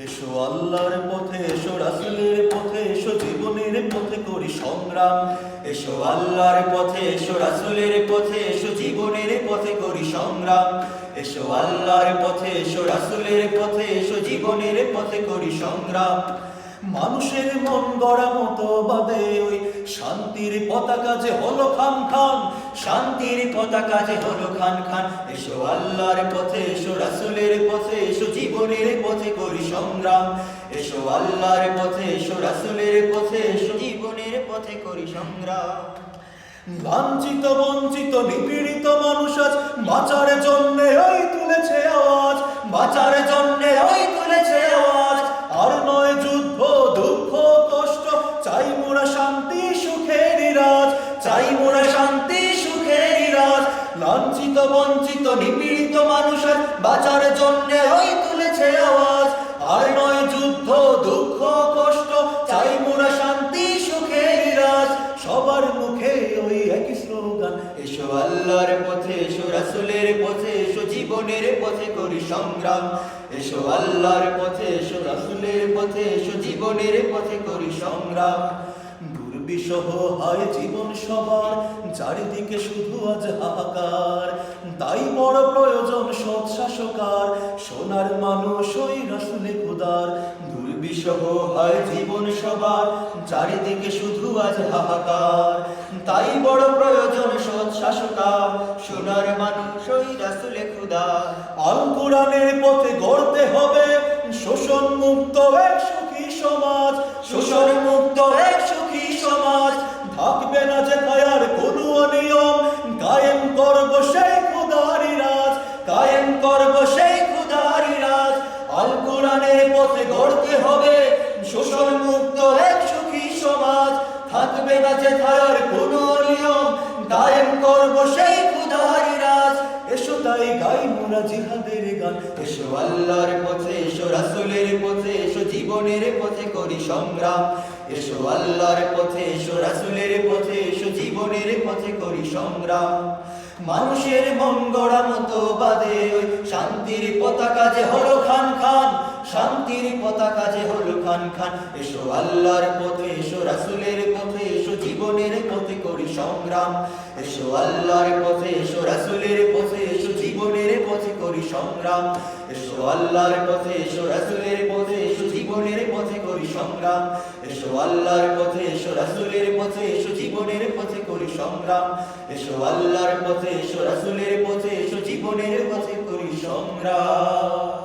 এসো আল্লাহর পথে, এসো রাসূলের পথে, এসো জীবনের পথে করি সংগ্রাম। এসো আল্লাহর পথে, এসো রাসূলের পথে, এসো জীবনের পথে করি সংগ্রাম। এসো আল্লাহর পথে, এসো রাসূলের পথে, এসো জীবনের পথে করি সংগ্রাম। মানুষের মন গড়া মতো বাদে ওই শান্তির পতাকা যে হলো খান খান, শান্তির পতাকা যে হলো খান খান। এসো আল্লাহর পথে, এসো রাসূলের পথে, এসো জীবনের পথে করি সংগ্রাম। এসো আল্লাহর পথে, এসো রাসূলের পথে, এসো জীবনের পথে করি সংগ্রাম। লাঞ্ছিত বঞ্চিত নিপীড়িত মানুষ আজ বাঁচার জন্য ওই তুলেছে আওয়াজ, বাঁচার জন্য ওই তুলেছে আওয়াজ। আর নয় যুদ্ধ দুঃখ কষ্ট, চাই মোরা শান্তি সুখের রাজ, চাই মোরা শান্তি সুখের রাজ। লাঞ্ছিত বঞ্চিত নিপীড়িত মানুষ আজ বাঁচার জন্য ওই তুলেছে আওয়াজ। আর নয় যুদ্ধ দুঃখ কষ্ট, চাই মোরা শান্তি সুখের রাজ। সবার মুখে ওই একই স্লোগান, এসো আল্লাহর পথে, এসো রাসূলের পথে, এসো জীবনের পথে করি সংগ্রাম। এসো আল্লাহর পথে, এসো রাসূলের পথে, এসো জীবনের পথে করি সংগ্রাম। দুর্বিষহ হয় জীবন সবার, চারিদিকে শুধু আজ হাহাকার। তাই বড় প্রয়োজন সৎ শাসকার, সোনার মানুষ ওই রাসূলে খোদার। দুর্বিষহ হয় জীবন সবার, চারিদিকে শুধু আজ হাহাকার। তাই বড় প্রয়োজন সৎ শাসকার, সোনার মানুষ ওই রাসূলে খোদার। আল কোরআনের পথে গড়তে হবে শোষণ মুক্ত এক সুখী সমাজ, শোষণ মুক্ত এক সুখী সমাজ। থাকবে না যে আর কোনো অনিয়ম, কায়েম করব সেই খোদারি রাজ, কায়েম করব সেই খোদারি রাজ। আল কোরআনের পথে গড়তে হবে শোষণ মুক্ত এক সুখী সমাজ। থাকবে না যে আর কোনো অনিয়ম, কায়েম করব সেই খোদারি রাজ। এসো তাই গাই মোরা জিহাদের গান। এসো আল্লাহর পথে, এসো রাসূলের পথে, এসো জীবনের পথে করি সংগ্রাম। এসো আল্লাহর পথে, এসো রাসূলের পথে, এসো জীবনের পথে করি সংগ্রাম। মানুষের মন গড়া মতো বাদে ওই শান্তির পতাকা যে হলো খান খান, শান্তির পতাকা যে হলো খান খান। এসো আল্লাহর পথে, এসো রাসূলের পথে, এসো জীবনের পথে করি সংগ্রাম। এসো আল্লাহর পথে, এসো রাসূলের পথে, এসো জীবনের পথে করি সংগ্রাম। এসো আল্লাহর পথে, এসো রাসূলের পথে, এসো জীবনের পথে করি সংগ্রাম। এসো আল্লাহর পথে, এসো রাসূলের পথে, এসো জীবনের পথে করি সংগ্রাম। এসো আল্লাহর পথে, এসো রাসূলের পথে, এসো জীবনের পথে করি সংগ্রাম।